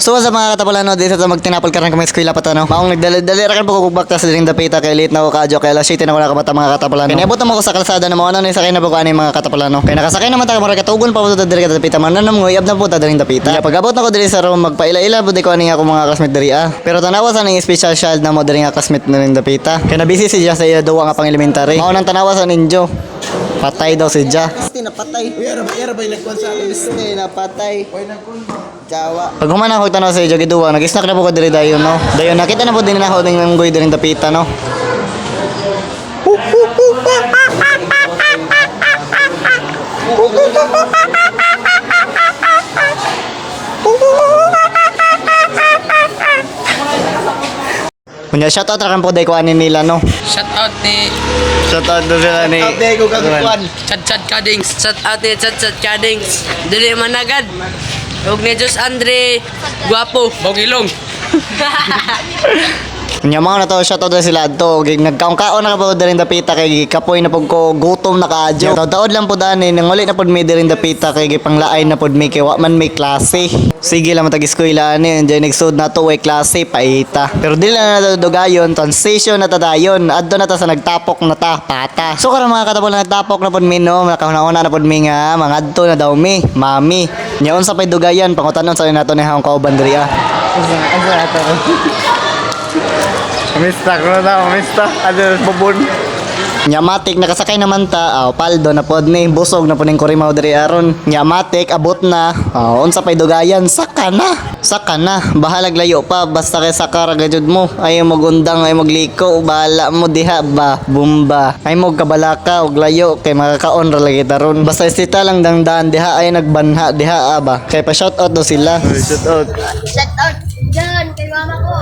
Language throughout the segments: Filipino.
So sa mga katapalano dito sa magtinapol ka rin kami eskwela patano. Maong nagdali ra kan po kugbak ta sa diring dapita kay late na ko kadyo kay alas 7 na wala ka bata mga katapalano. Kaya niabot mo ko sa kalsada na mo ano ni sakay na po ani mga katapalano. Kaya nakasakay naman ta mura katugon pa po ta diri ka dapita man nam ngoy abna po ta diring dapita. Kaya pag abot na ko diri sa room magpaila-ila pud ko ani ako mga classmate diri pero tanawa sa ning special child na mo diri nga classmate na ring dapita. Kaya nabisi si Jia sa iya duwa nga pang elementary. Mao nang tanawa sa ninjo. Patay daw si Jia. Gusti na patay. Yara ba nagkuhan sa akin? Gusti na patay. Oy nagkuhan. Jawa. Pag humana ko tanaw sa iyo giduwa, nag-snack na po ko diri dayon no. Dayon nakita na po din na ako ning manggoy diri dapita no. Kunya shoutout ra kan po day ko ani nila no. Shoutout ni Shoutout do sila ni. Update ko kagkuhan. Chad Kadings. Shoutout ni Chad Kadings. Dili managad. Huwag ni Diyos Andre. Guwapo. Bogilong. Nya mga na to shoutout na sila adto nagkaon-kaon na po diri dapita kay kapoy na pud ko gutom na kaadyo. Taud-taud lang pud ani nang uli na pud mi diri dapita kay panglaay na pud mi kay wa man may klase. Sige lang matag eskwela ani enjoy nagsud na to way klase paita. Pero dili na nadugayon transition na ta dayon adto na ta sa nagtapok na ta pata. So karon mga katapol na nagtapok na pud mi no nakahuna na pud mi nga mga adto na daw mi mami. Nya unsa pay dugayan pangutanon sa nato ni haong kauban diri ah. Unsa ato? Mista ko na, mista. Ano, bubon. Nyamatik, nakasakay naman ta. Paldo na pod ni. Busog na po ning kurimaw diri aron. Nyamatik, abot na. Unsa pay dugayan, saka na. Saka na. Bahalag layo pa. Basta kay saka ragajud mo. Ayaw mo gundang, ayaw mo gliko. Bahala mo diha ba. Bumba. Ayaw mo kabalaka og layo. Kay makakaon ra lagi taron. Basta isita lang dangdan diha ay nagbanha diha ba. Kay pa shoutout do sila. Shoutout. Shoutout dyan kay mama ko.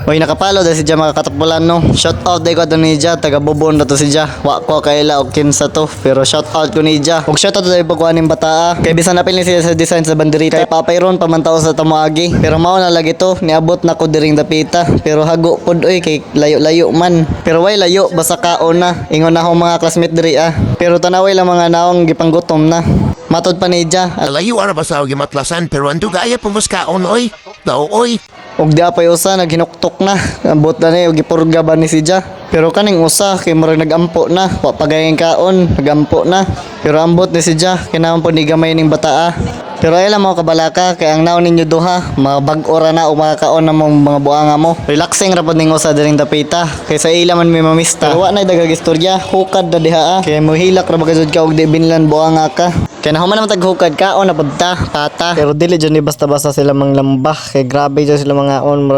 Uy, nakapalo dahil si Jia mga katapulan no. Shout out day ko ato ni Jia, taga bubon na to si Jia. Wa ko kaila o kinsa to, pero shout out ko ni Jia. Ug shout out day po ko aning bataa. Kay bisan napil ni siya sa design sa banderita. Kay papayron pamantaw sa tamoagi. Pero mao na lagi to, niabot na ko diring dapita. Pero hago pod oy kay layo-layo man. Pero way layo basta kaon na. Ingon na akong mga classmate diri ah. Pero tanaway lang mga naong gipanggutom na. Matod pa ni Jia. Layo ara ba sa gimatlasan pero ando gaya pumuskaon oy. Daw oy. Og di apay usa naghinuktok na. Ambot na ni og gipurga ba ni si Jia. Pero kaning usa kay murag nagampo na, wa pagayeng kaon, nagampo na. Pero ambot ni si Jia, kinahanglan po ni gamay ning bataa. Pero ay lang mo kabalaka kay ang naon ninyo duha, mabag-o ra na o makakaon na mong mga buanga mo. Relaxing ra pod ning usa diring dapita. Kay sa ila man may mamista. Pero wa na dagag istorya, hukad na diha ah. Kay mo hilak ra bagajud ka og di binlan buanga ka. Kaya nahuman naman taghukad ka, na punta, pata. Pero dili dyan basta-basta sila manglambah. Kaya grabe dyan sila mga on,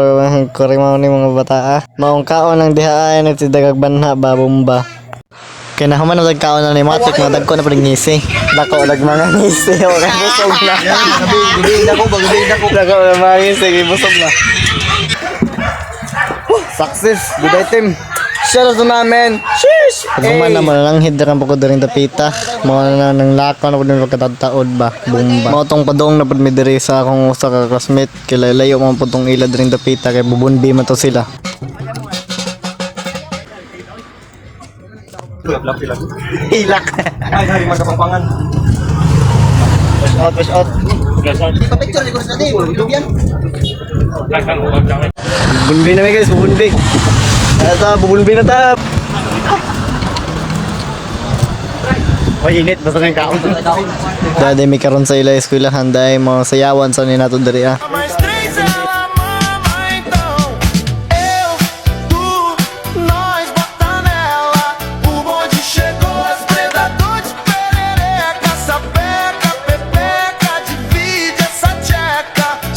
kurimaw ni mga bata. Maong kaon lang diha ay nagsidagag banha ba, bumba. Kaya nahuman naman tagkaon na ni Matik, mga dagko na pa ngisi. Dako, mga ngisi, o kaya busog na. Dako na mga ngisi, kaya busog na. Success, good item. Shout out to namin. Sheesh! Pagkuman naman lang hidran po ko daring dapita. Mga na nang lakaw na po din pagkatataod ba. Bumba. Mga tong padong na po mi diri sa akong usa ka classmate. Kaya layo mga po tong ila daring dapita. Kaya bubunbi man to sila. Hilak. Ay, hari magkapapangan. Push out. Picture ni ko sa natin. Lubyan. Bubunbi na guys, bubunbi. Ata, bubunbi na ta. Oy, init basta kang kaon. Dade mi karon sa ila eskwelahan dai mo sayawan sa ni nato diri ah.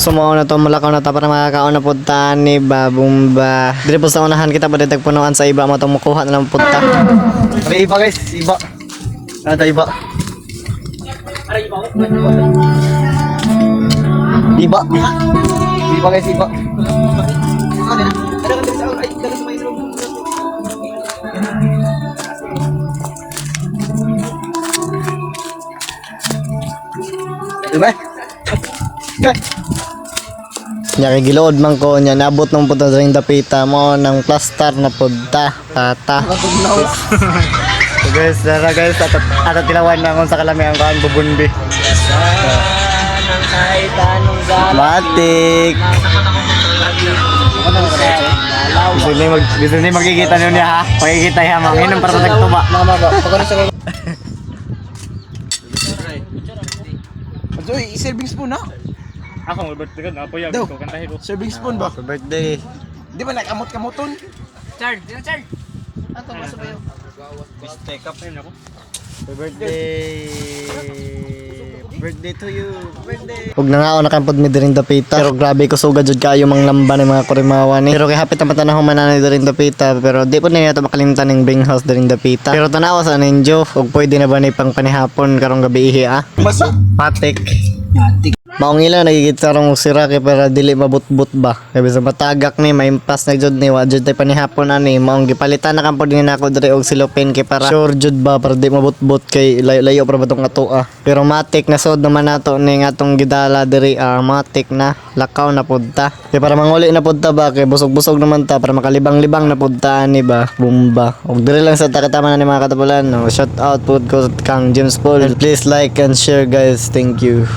Sumaw na to malakaw na ta para makakaon na punta ni Babumba. Dire po sa unahan kita pa ditag punuan sa iba mo tong mukuha na lang punta. May iba guys, iba. Ada iba. Iba. Iba guys, iba. Diba? Nya kay gilood man ko nya nabot nung punta ring dapita mo ng plaster na punta tata. So guys, dara guys at tilawan na akong sa kalami ang kaan bubunbi. Ay, tanong gala. Matik. Gusto niya magkikita niyo niya ha. Pagkikita niya, manginom para sa tagtuba. Joy, serving spoon na. Ako, birthday ka na po yan. Daw. Ko kantahin ko. Serving spoon ba? Happy birthday. Di ba nakamot-kamoton? Chard, Chard. Take up na ako. Happy birthday. Birthday to you. Birthday. Huwag na nga ako nakampod mi dirin dapita. Pero grabe ko sugad jud kayo mga lamba ni mga kurimawa ni. Pero kay hapit naman tanah humananay dirin dapita. Pero di po na ito makalimtan ng Bing House dirin dapita. Pero tanawa sa ninyo. Huwag pwede na ba ni pang panihapon karong gabi ihi ah. Masuk. Patik. Maong ilang nagigit sarong sira kay para dili mabutbut ba. Kaya sa matagak ni maimpas na jud ni wa jud tay panihapon ani. Maong gipalitan na kampod ni nako diri og silopin kay para sure jud ba para di mabutbut kay layo-layo para batong ato ah. Pero matik na sod naman nato ni ngatong gidala diri matik na lakaw na pudta. Kay para manguli na pudta ba kay busog-busog naman ta para makalibang-libang na pudta ani ba. Bumba. Og diri lang sa takatama na ni mga katapulan. No? Shout out pud ko kang James Paul. And please like and share guys. Thank you.